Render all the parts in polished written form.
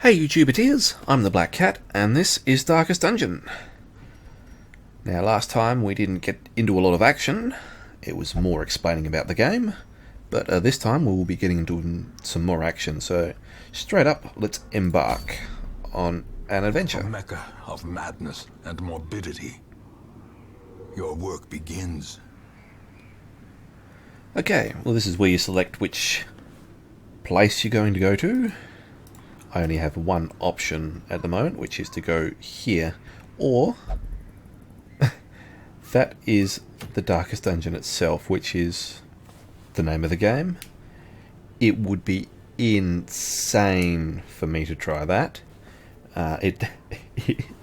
Hey YouTube, it is. I'm the Black Cat, and this is Darkest Dungeon. Now, last time we didn't get into a lot of action. It was more explaining about the game. But this time we will be getting into some more action. So, straight up, let's embark on an adventure. A mecca of madness and morbidity. Your work begins. Okay, well this is where you select which place you're going to go to. I only have one option at the moment, which is to go here, or that is the Darkest Dungeon itself, which is the name of the game. It would be insane for me to try that. It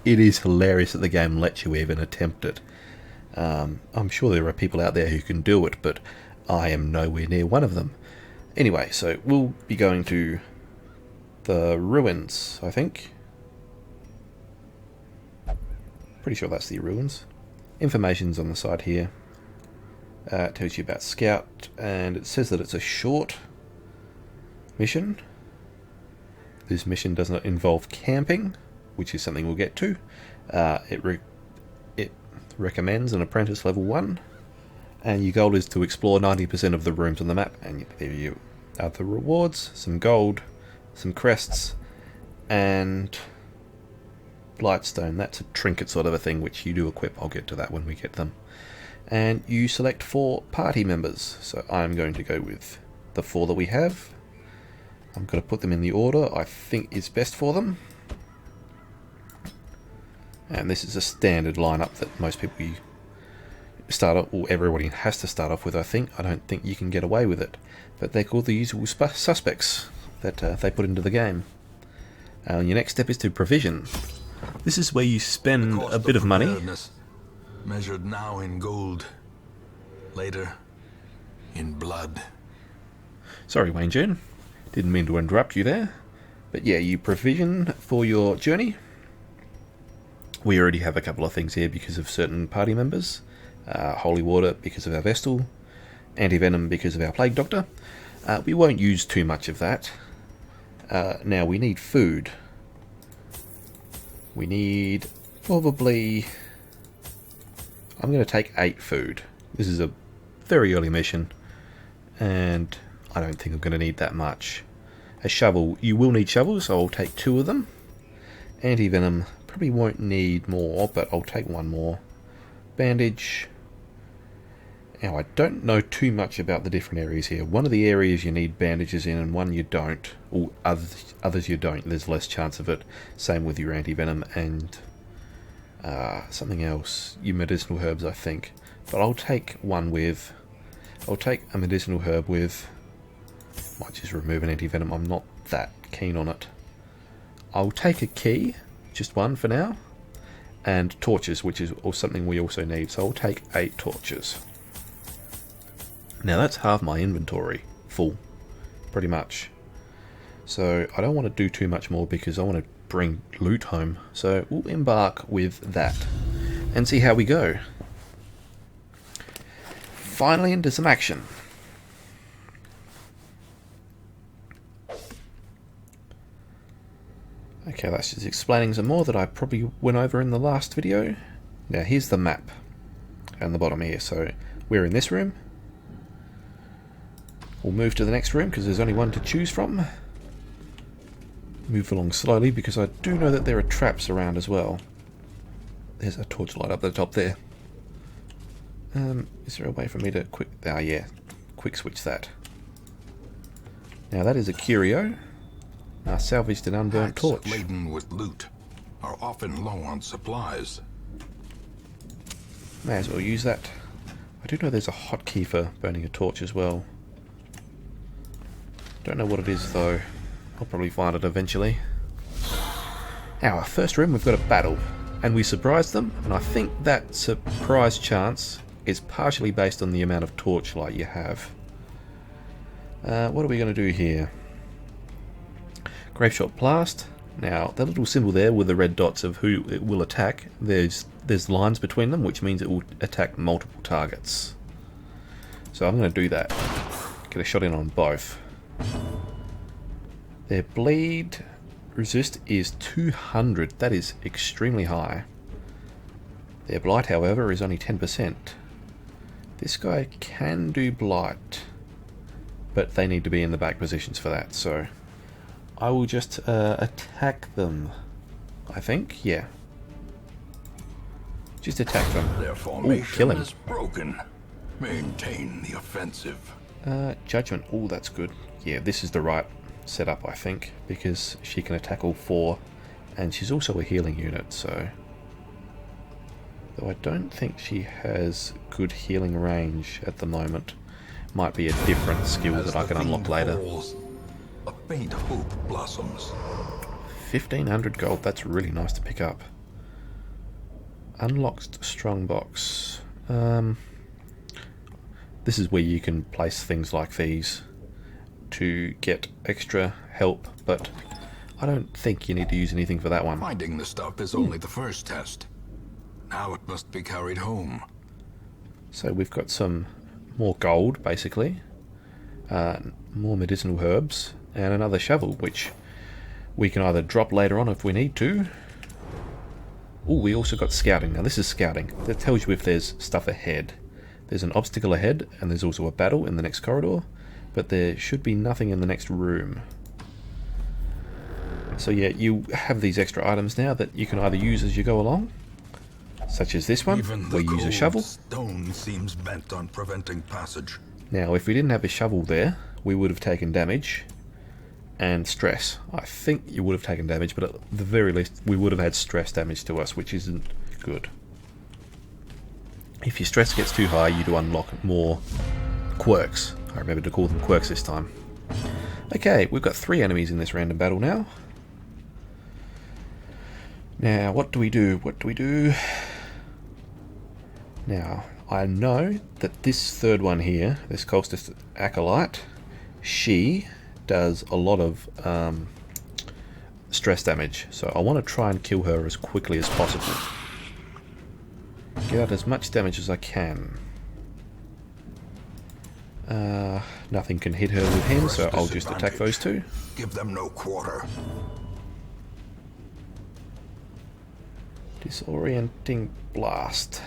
is hilarious that the game lets you even attempt it. I'm sure there are people out there who can do it, but I am nowhere near one of them. Anyway, so we'll be going to the ruins, I think. Pretty sure that's the ruins. Information's on the side here. It tells you about Scout, and it says that it's a short mission. This mission does not involve camping, which is something we'll get to. It recommends an apprentice level 1, and your goal is to explore 90% of the rooms on the map, and there you are the rewards, some gold, some crests, and Blightstone. That's a trinket sort of a thing which you do equip. I'll get to that when we get them. And you select 4 party members. So I'm going to go with the 4 that we have. I'm going to put them in the order I think is best for them. And this is a standard lineup that most people start off, or everybody has to start off with, I think. I don't think you can get away with it. But they're called the usual suspects that they put into the game. Your next step is to provision. This is where you spend a bit of money. Measured now in gold, later in blood. Sorry, Wayne June. Didn't mean to interrupt you there. But yeah, you provision for your journey. We already have a couple of things here because of certain party members. Holy water because of our Vestal. Anti-venom because of our Plague Doctor. We won't use too much of that. Now we need food. We need probably... I'm going to take 8 food. This is a very early mission, and I don't think I'm going to need that much. A shovel, you will need shovels, so I'll take 2 of them. Anti-venom, probably won't need more, but I'll take 1 more. Bandage. Now, I don't know too much about the different areas here. One of the areas you need bandages in, and one you don't. Or others you don't. There's less chance of it. Same with your anti-venom and something else. Your medicinal herbs, I think. But I'll take one with... I'll take a medicinal herb with... Might just remove an anti-venom. I'm not that keen on it. I'll take a key. Just one for now. And torches, which is something we also need. So I'll take 8 torches. Now that's half my inventory full, pretty much. So I don't want to do too much more because I want to bring loot home. So we'll embark with that and see how we go. Finally into some action. Okay, that's just explaining some more that I probably went over in the last video. Now here's the map on the bottom here. So we're in this room. We'll move to the next room because there's only one to choose from. Move along slowly because I do know that there are traps around as well. There's a torchlight up the top there. Is there a way for me to quick... Ah, yeah. Quick switch that. Now that is a curio. I salvaged an unburnt torch. Laden with loot are often low on supplies. May as well use that. I do know there's a hotkey for burning a torch as well. Don't know what it is though. I'll probably find it eventually. Our first room, we've got a battle, and we surprised them, and I think that surprise chance is partially based on the amount of torchlight you have. What are we going to do here? Graveshot Blast. Now, that little symbol there with the red dots of who it will attack, there's lines between them, which means it will attack multiple targets. So I'm going to do that. Get a shot in on both. Their bleed resist is 200. That is extremely high. Their blight, however, is only 10%. This guy can do blight, but they need to be in the back positions for that, so I will just attack them, I think. Yeah. Just attack them. Their Ooh, formation kill him. is broken. Maintain the offensive. Judgment. Oh, that's good. Yeah, this is the right setup, I think, because she can attack all 4, and she's also a healing unit, so... Though I don't think she has good healing range at the moment. Might be a different skill that I can unlock later. A faint hope blossoms. 1500 gold, that's really nice to pick up. Unlocked strongbox. This is where you can place things like these to get extra help, but I don't think you need to use anything for that one. Finding the stuff is only the first test. Now it must be carried home. So we've got some more gold, basically. More medicinal herbs, and another shovel, which we can either drop later on if we need to. Oh, we also got scouting. Now this is scouting. That tells you if there's stuff ahead. There's an obstacle ahead, and there's also a battle in the next corridor, but there should be nothing in the next room. So yeah, you have these extra items now that you can either use as you go along, such as this one, where you use a shovel. Stone seems bent on preventing passage. Now, if we didn't have a shovel there, we would have taken damage and stress. I think you would have taken damage, but at the very least, we would have had stress damage to us, which isn't good. If your stress gets too high, you do unlock more quirks. I remember to call them quirks this time. Okay, we've got 3 enemies in this random battle now. Now, what do we do? What do we do? Now, I know that this third one here, this Cultist Acolyte, she does a lot of stress damage. So I want to try and kill her as quickly as possible. Get out as much damage as I can. Nothing can hit her with him, so I'll just attack those 2. Give them no quarter. Disorienting blast.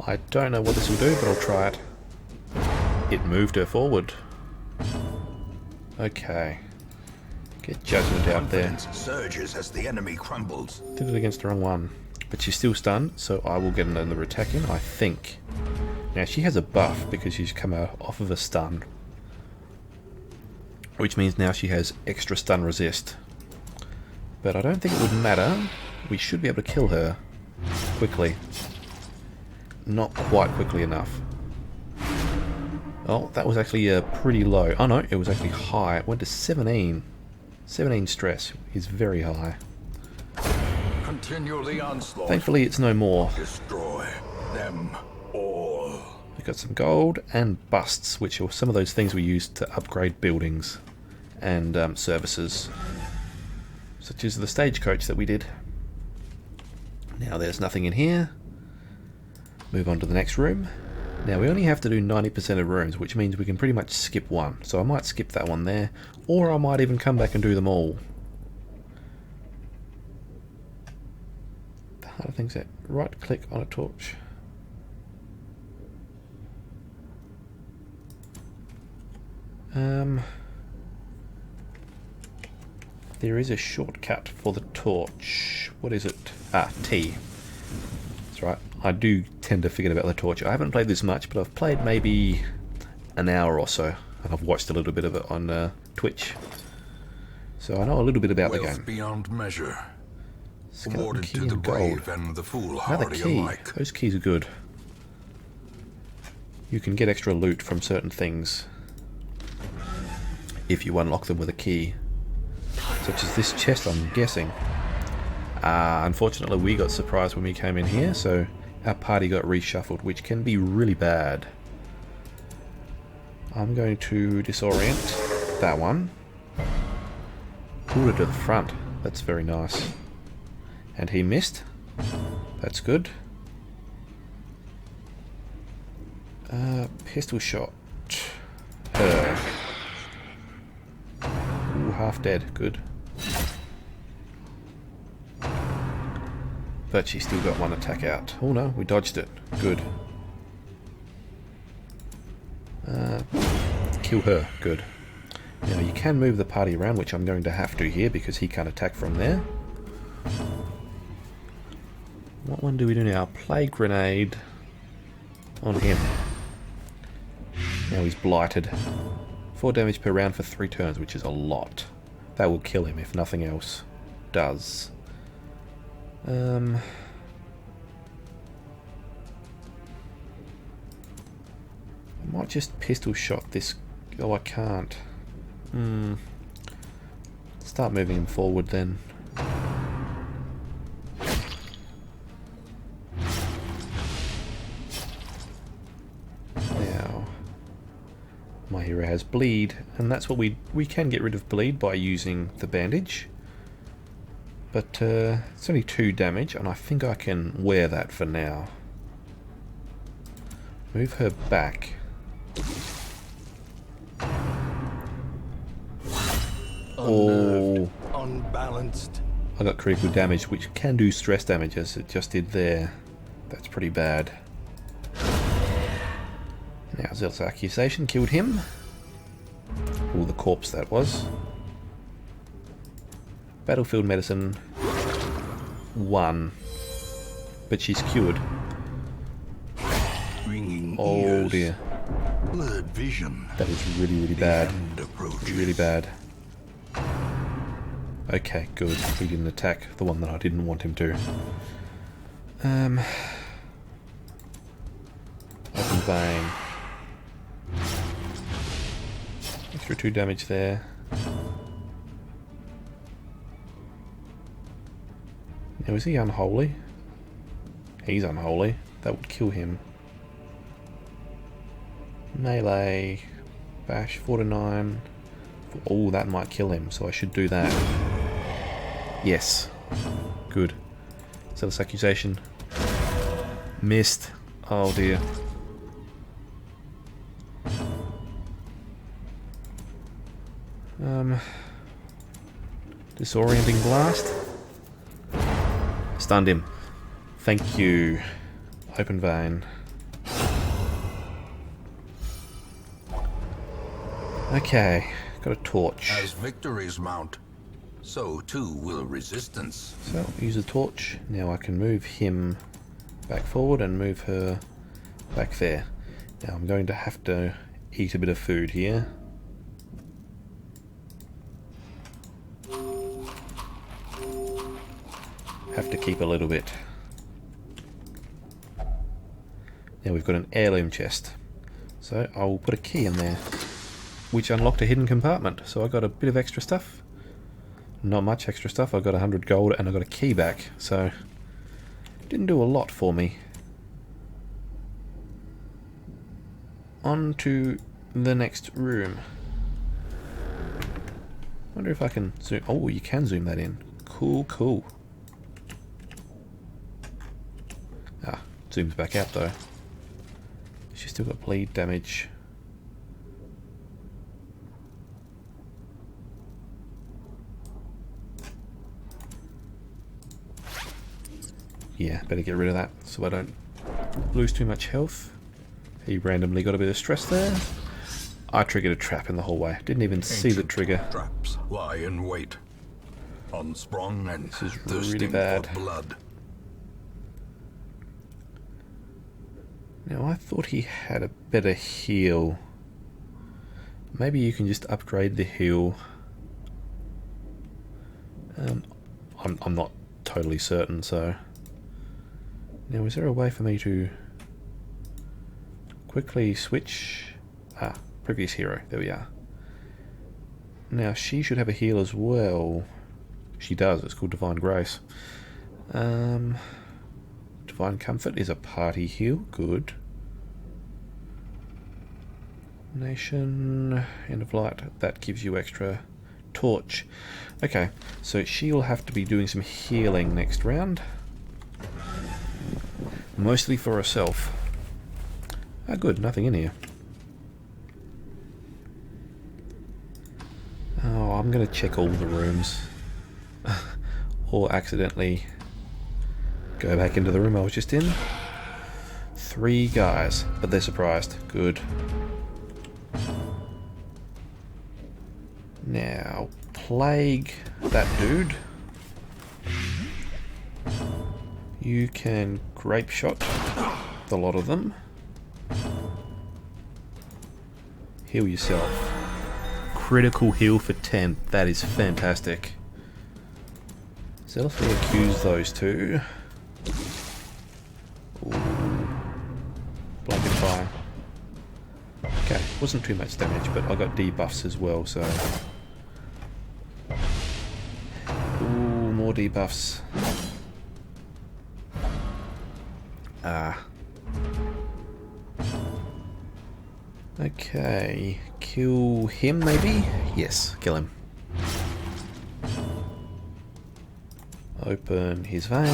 I don't know what this will do, but I'll try it. It moved her forward. Okay. Get judgment out there. Surges as the enemy crumbles. Did it against the wrong one. But she's still stunned, so I will get another attack in, I think. Now she has a buff because she's come out off of a stun. Which means now she has extra stun resist. But I don't think it would matter. We should be able to kill her quickly. Not quite quickly enough. Oh, that was actually pretty low. Oh no, it was actually high. It went to 17. 17 stress is very high. Continue the onslaught. Thankfully it's no more. Destroy them all. We've got some gold and busts, which are some of those things we use to upgrade buildings and services. Such as the stagecoach that we did. Now there's nothing in here. Move on to the next room. Now we only have to do 90% of rooms, which means we can pretty much skip one. So I might skip that one there, or I might even come back and do them all. The harder thing's that right click on a torch. There is a shortcut for the torch. What is it? Ah, T. That's right. I do tend to forget about the torch. I haven't played this much, but I've played maybe an hour or so, and I've watched a little bit of it on Twitch. So I know a little bit about the game. Beyond measure. Skeleton Awarded key to the and gold. brave and the Another foolhardy key. alike. Those keys are good. You can get extra loot from certain things if you unlock them with a key. Such as this chest, I'm guessing. Unfortunately, we got surprised when we came in here, so our party got reshuffled, which can be really bad. I'm going to disorient that one. Pulled it to the front. That's very nice. And he missed. That's good. Pistol shot. Her. Ooh, half dead. Good. But she's still got one attack out. Oh no, we dodged it. Good. Kill her. Good. Now you can move the party around, which I'm going to have to here because he can't attack from there. What one do we do now? Plague grenade on him. Now he's blighted. 4 damage per round for 3 turns, which is a lot. That will kill him if nothing else does. I might just pistol shot this. Oh, I can't. Start moving him forward then. Now, my hero has bleed, and that's what we can get rid of bleed by using the bandage. But it's only 2 damage, and I think I can wear that for now. Move her back. Oh, unbalanced. I got critical damage, which can do stress damage as it just did there. That's pretty bad. Now, Zealous Accusation killed him. Oh, the corpse that was. Battlefield Medicine 1. But she's cured. Ringing Oh ears. dear. Blurred vision. That is really, really bad. End approaches. Really bad. Okay, good. He didn't attack the one that I didn't want him to. Open vein. Extra 2 damage there. Now is he unholy? He's unholy. That would kill him. Melee. Bash 4 to 9. Oh, that might kill him, so I should do that. Yes. Good. Zealous Accusation. Missed. Oh dear. Disorienting Blast. Stunned him. Thank you. Open vein. Okay. Got a torch. As victories mount, so too will resistance. So, use a torch. Now I can move him back forward and move her back there. Now I'm going to have to eat a bit of food here. Have to keep a little bit. Now we've got an heirloom chest. So I'll put a key in there, which unlocked a hidden compartment. So I got a bit of extra stuff. Not much extra stuff. I got 100 gold and I got a key back. So didn't do a lot for me. On to the next room. Wonder if I can zoom. Oh, you can zoom that in. Cool, cool. Ah, zooms back out though. She's still got bleed damage. Yeah, better get rid of that so I don't lose too much health. He randomly got a bit of stress there. I triggered a trap in the hallway. Didn't even see the trigger. Traps lie in wait, unsprung and This is thirsting really bad. for blood. Now I thought he had a better heal. Maybe you can just upgrade the heal. I'm not totally certain, so... Now is there a way for me to quickly switch? Ah, previous hero, there we are. Now she should have a heal as well. She does, it's called Divine Grace. Divine Comfort is a party heal, good. Nation, End of Light, that gives you extra torch. Okay, so she'll have to be doing some healing next round. Mostly for herself. Ah, good, nothing in here. Oh, I'm gonna check all the rooms. Or accidentally go back into the room I was just in. 3 guys, but they're surprised. Good. Now, plague that dude. You can grape shot the lot of them. Heal yourself. Critical heal for 10. That is fantastic. Zealously accuse those two. Ooh. Blanket fire. Okay, wasn't too much damage, but I got debuffs as well, so... Ooh, more debuffs. Ah. Okay, kill him maybe? Yes, kill him. Open his vein.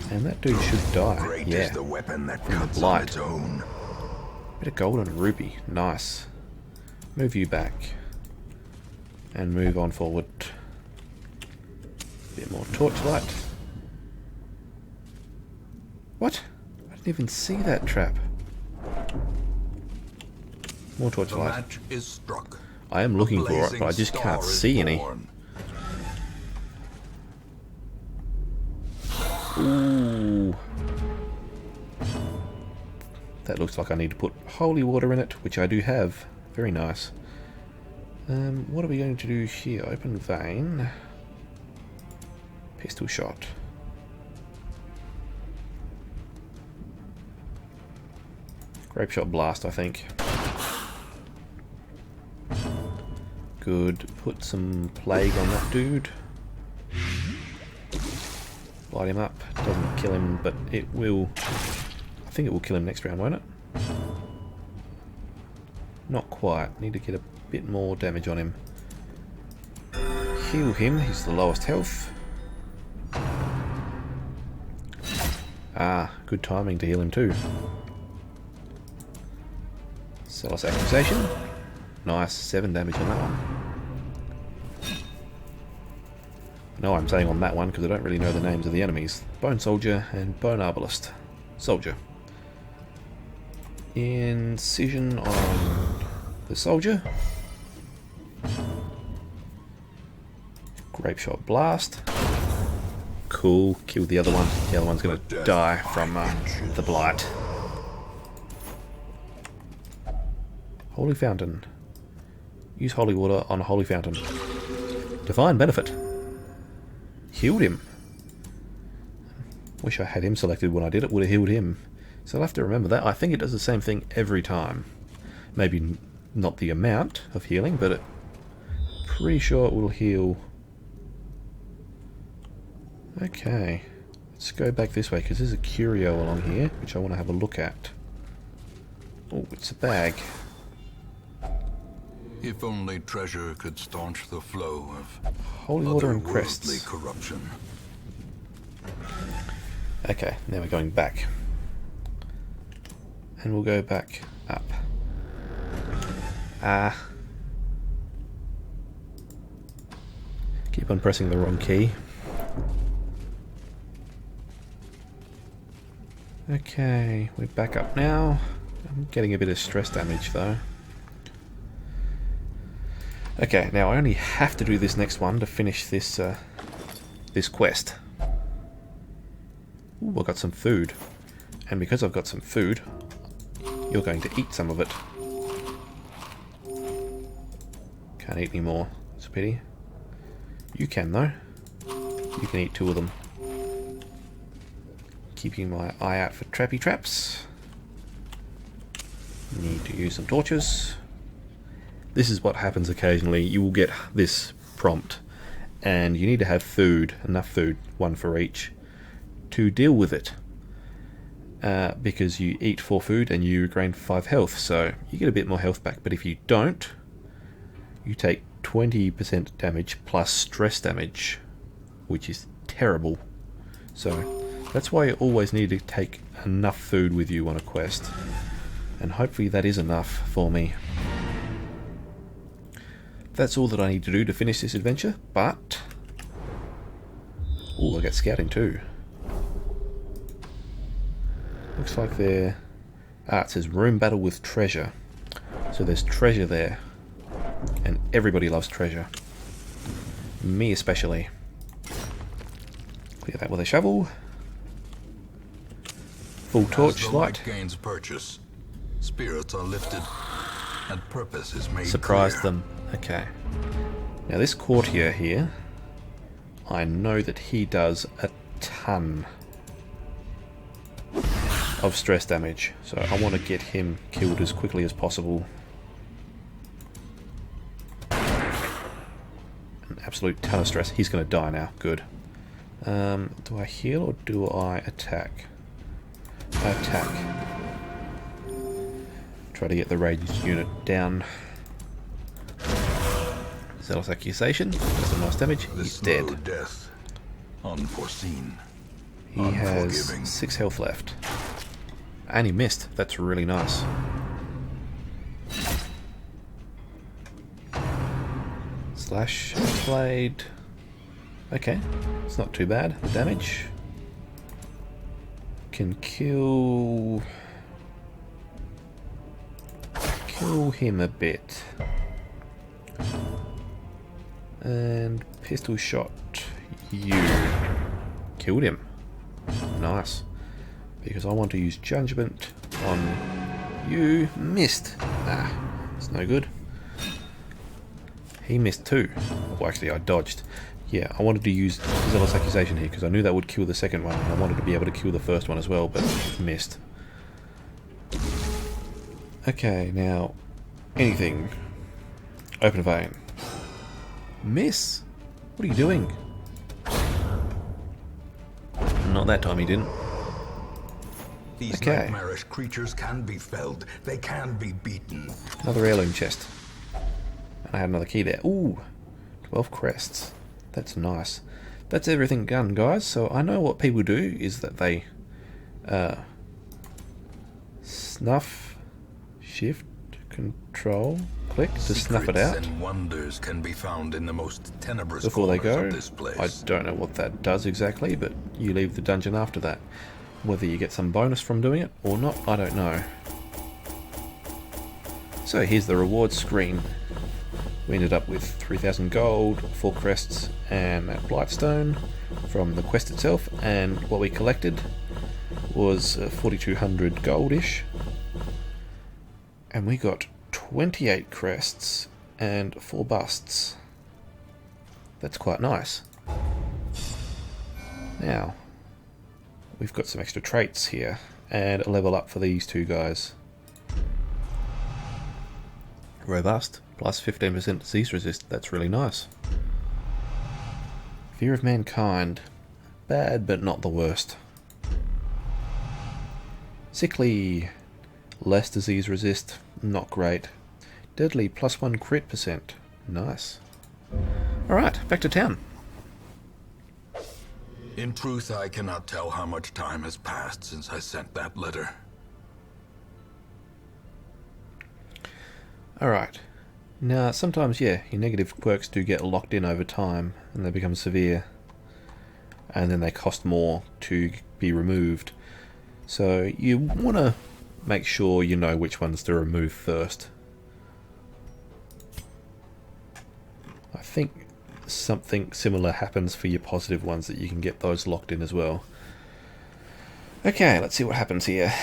And that dude should die. Great yeah. is the weapon that From the cuts on blight. its own. Bit of gold and a rupee. Nice. Move you back. And move on forward. Bit more torchlight. What? I didn't even see that trap. More The torchlight. match is struck. I am looking for it, Blazing but I just can't star is see any. born. Ooh. That looks like I need to put holy water in it, which I do have. Very nice. What are we going to do here? Open vein. Pistol shot. Grape shot blast, I think. Good. Put some plague on that dude. Light him up. Doesn't kill him, but it will... I think it will kill him next round, won't it? Not quite. Need to get a bit more damage on him. Heal him. He's the lowest health. Ah, good timing to heal him too. Zealous accusation. Nice. 7 damage on that one. No, I'm saying on that one because I don't really know the names of the enemies. Bone Soldier and Bone Arbalist. Soldier. Incision on the Soldier. Grape Shot Blast. Cool. Kill the other one. The other one's going to die from the blight. Holy Fountain. Use holy water on a holy fountain. Divine benefit. Healed him. Wish I had him selected when I did it. Would have healed him. So I'll have to remember that. I think it does the same thing every time. Maybe not the amount of healing, but it, pretty sure it will heal. Okay. Let's go back this way because there's a curio along here which I want to have a look at. Oh, it's a bag. If only treasure could staunch the flow of Holy water and crests. otherworldly corruption. Okay, now we're going back. And we'll go back up. Ah. Keep on pressing the wrong key. Okay, we're back up now. I'm getting a bit of stress damage though. Okay, now I only have to do this next one to finish this this quest. Ooh, I got some food. And because I've got some food, you're going to eat some of it. Can't eat any more. It's a pity. You can though. You can eat 2 of them. Keeping my eye out for trappy traps. Need to use some torches. This is what happens occasionally. You will get this prompt and you need to have food, enough food, 1 for each, to deal with it. Because you eat 4 food and you gain 5 health, so you get a bit more health back. But if you don't, you take 20% damage plus stress damage, which is terrible. So That's why you always need to take enough food with you on a quest. And hopefully that is enough for me. That's all that I need to do to finish this adventure, but... oh, I got scouting too. Looks like they're... ah, it says room battle with treasure. So there's treasure there. And everybody loves treasure. Me especially. Clear that with a shovel. Full torchlight. Gains purchase. Spirits are lifted, and purpose is made Surprise clear. them. Okay. Now this courtier here, I know that he does a ton of stress damage, so I want to get him killed as quickly as possible. An absolute ton of stress. He's going to die now. Good. Do I heal or do I attack? I attack. Try to get the ranged unit down. Zealous accusation. Does some nice damage. He's dead. Death, unforeseen. He has 6 health left. And he missed. That's really nice. Slash blade. Okay. It's not too bad. The damage. Can kill him a bit. And pistol shot you. Killed him. Nice. Because I want to use judgment on you. Missed. Ah, it's no good. He missed too. Well, actually I dodged. Yeah, I wanted to use Zealous Accusation here because I knew that would kill the second one. And I wanted to be able to kill the first one as well, but missed. Okay, now anything. Open vein. Miss? What are you doing? Not that time he didn't. These nightmarish creatures can be felled. They can be beaten. Another heirloom chest. And I had another key there. Ooh, 12 crests. That's nice. That's everything done, guys. So I know what people do is that they snuff, shift, control, click to snuff it out. And wonders can be found in the most tenebrous before they go. of this place. I don't know what that does exactly, but you leave the dungeon after that. Whether you get some bonus from doing it or not, I don't know. So here's the reward screen. We ended up with 3,000 gold, 4 crests, and that blightstone from the quest itself. And what we collected was 4,200 goldish. And we got 28 crests and 4 busts. That's quite nice. Now, we've got some extra traits here and a level up for these two guys. Robust, plus 15% disease resist. That's really nice. Fear of mankind. Bad, but not the worst. Sickly. Less disease resist. Not great. Deadly, plus 1 crit percent. Nice. Alright, back to town. In truth, I cannot tell how much time has passed since I sent that letter. Alright. Now, sometimes, yeah, your negative quirks do get locked in over time, and they become severe. And then they cost more to be removed. So, you want to make sure you know which ones to remove first. I think something similar happens for your positive ones, that you can get those locked in as well. Okay, let's see what happens here.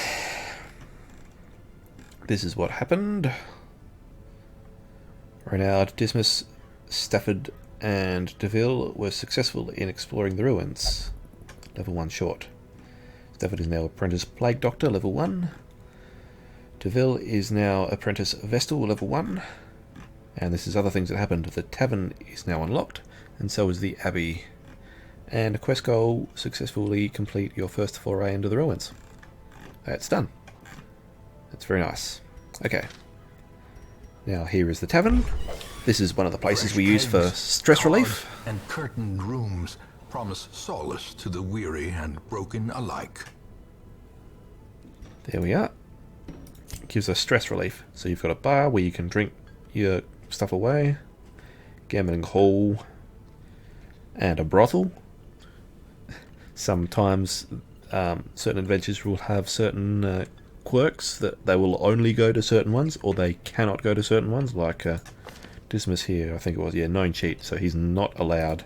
This is what happened. Reynard, Dismas, Stafford and Deville were successful in exploring the ruins. Level 1 short. Stafford is now Apprentice Plague Doctor, level 1. Deville is now Apprentice Vestal, level 1. And this is other things that happened. The tavern is now unlocked, and so is the abbey. And a quest goal, successfully complete your first foray into the ruins. That's done. That's very nice. Okay. Now here is the tavern. This is one of the places we use for stress relief. And curtained rooms, promise solace to the weary and broken alike. There we are. Gives us stress relief. So you've got a bar where you can drink your stuff away, gambling hall, and a brothel. Sometimes certain adventures will have certain quirks that they will only go to certain ones, or they cannot go to certain ones, like Dismas here, I think it was, yeah, known cheat, so he's not allowed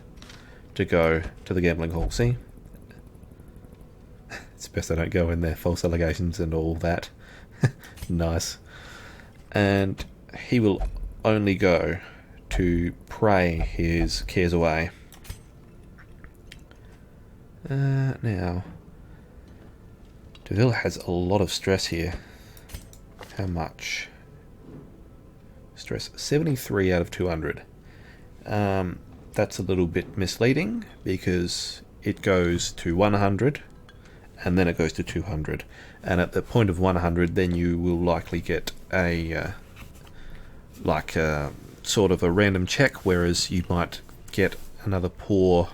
to go to the gambling hall. See? It's best I don't go in there, false allegations and all that. Nice. And he will only go to pray his cares away. Now, Deville has a lot of stress here. How much? Stress 73 out of 200. That's a little bit misleading because it goes to 100 and then it goes to 200. And at the point of 100, then you will likely get a sort of a random check, whereas you might get another poor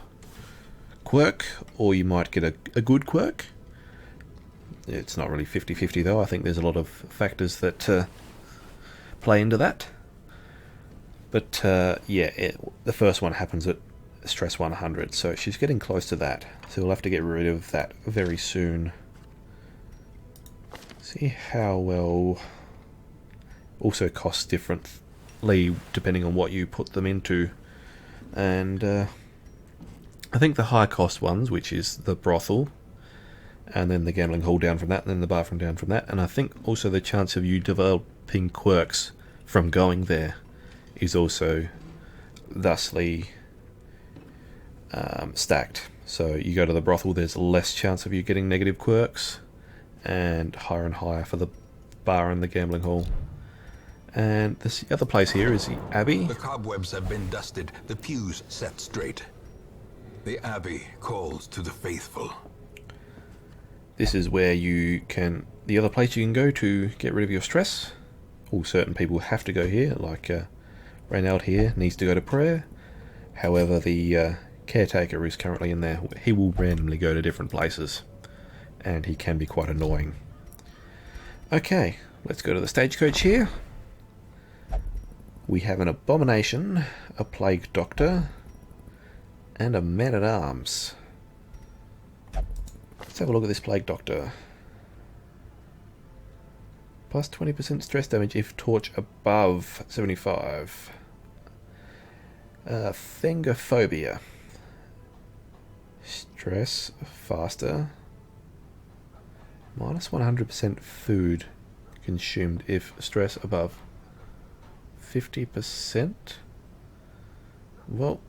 quirk, or you might get a good quirk. It's not really 50-50 though. I think there's a lot of factors that play into that. But the first one happens at stress 100, so she's getting close to that. So we'll have to get rid of that very soon. See how well. Also costs differently depending on what you put them into. And I think the high cost ones, which is the brothel, and then the gambling hall down from that, and then the bathroom down from that, and I think also the chance of you developing quirks from going there is also thusly stacked. So you go to the brothel, there's less chance of you getting negative quirks, and higher for the bar and the gambling hall. And this other place here is the Abbey. The cobwebs have been dusted, the pews set straight. The Abbey calls to the faithful. This is where you can... the other place you can go to get rid of your stress. All certain people have to go here, like Reynald here needs to go to prayer. However, the caretaker is currently in there. He will randomly go to different places, and he can be quite annoying. Okay, let's go to the stagecoach here. We have an abomination, a plague doctor, and a man-at-arms. Let's have a look at this plague doctor. Plus 20% stress damage if torch above 75. Thengophobia. Stress faster. Minus 100% food consumed if stress above 50%? Well,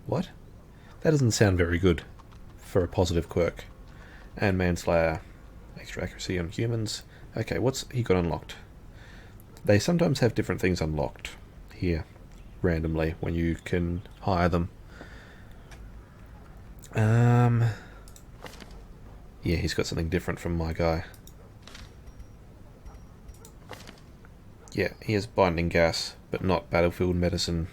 what? That doesn't sound very good for a positive quirk. And Manslayer, extra accuracy on humans. Okay, what's he got unlocked? They sometimes have different things unlocked here, randomly, when you can hire them. Yeah, he's got something different from my guy. Yeah, he has binding gas, but not battlefield medicine.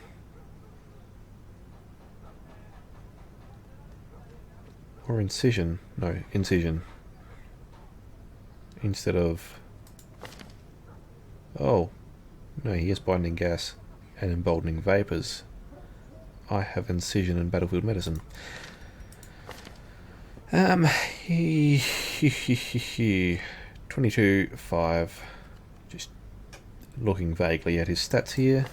Or incision. No, incision. Instead of... oh. No, he has binding gas and emboldening vapors. I have incision and battlefield medicine. 22, 5. Just looking vaguely at his stats here.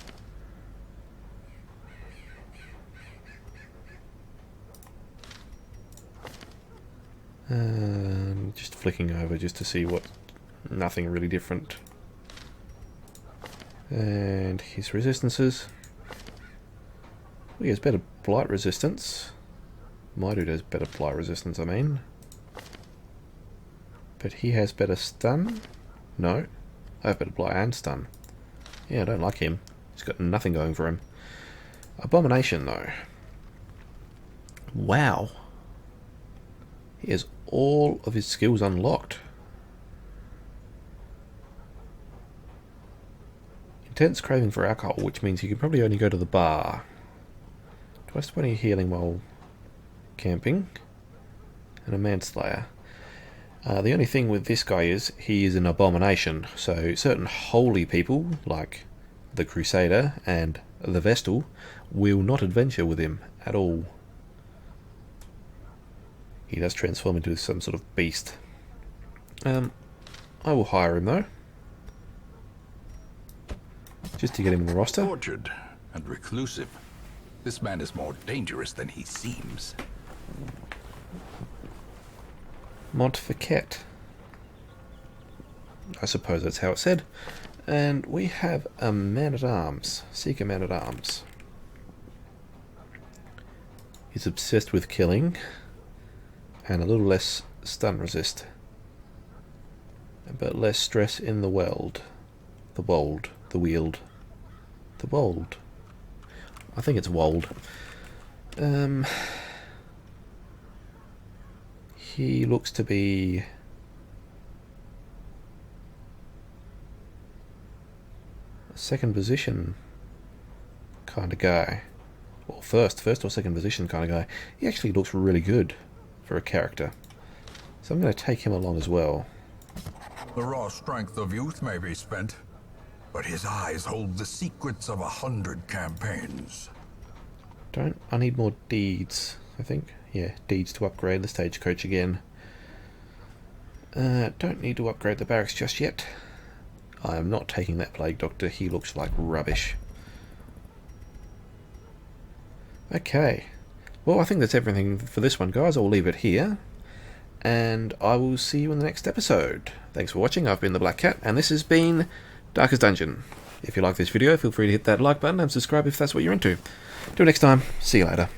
Just flicking over just to see what... nothing really different. And his resistances. Well, he has better blight resistance. My dude has better blight resistance, I mean. But he has better stun? No. I have better blight and stun. Yeah, I don't like him. He's got nothing going for him. Abomination, though. Wow. He has all of his skills unlocked. Intense craving for alcohol, which means you can probably only go to the bar. Twice 20 healing while camping, and a manslayer. The only thing with this guy is he is an abomination, so certain holy people, like the Crusader and the Vestal, will not adventure with him at all. He does transform into some sort of beast. I will hire him though, just to get him in the roster. Tortured and reclusive. This man is more dangerous than he seems. Montfaucet. I suppose that's how it's said. And we have a man-at-arms. Seeker man-at-arms. He's obsessed with killing. And a little less stun resist. But less stress in the weld. The wold. The wield. The wold. I think it's wold. He looks to be a second position kind of guy, or first or second position kind of guy. He actually looks really good for a character, so I'm going to take him along as well. The raw strength of youth may be spent, but his eyes hold the secrets of 100 campaigns. I need more deeds, I think. Yeah, deeds to upgrade the stagecoach again. Don't need to upgrade the barracks just yet. I am not taking that plague doctor. He looks like rubbish. Okay. Well, I think that's everything for this one, guys. I'll leave it here. And I will see you in the next episode. Thanks for watching. I've been the Black Cat, and this has been Darkest Dungeon. If you like this video, feel free to hit that like button and subscribe if that's what you're into. Till next time, see you later.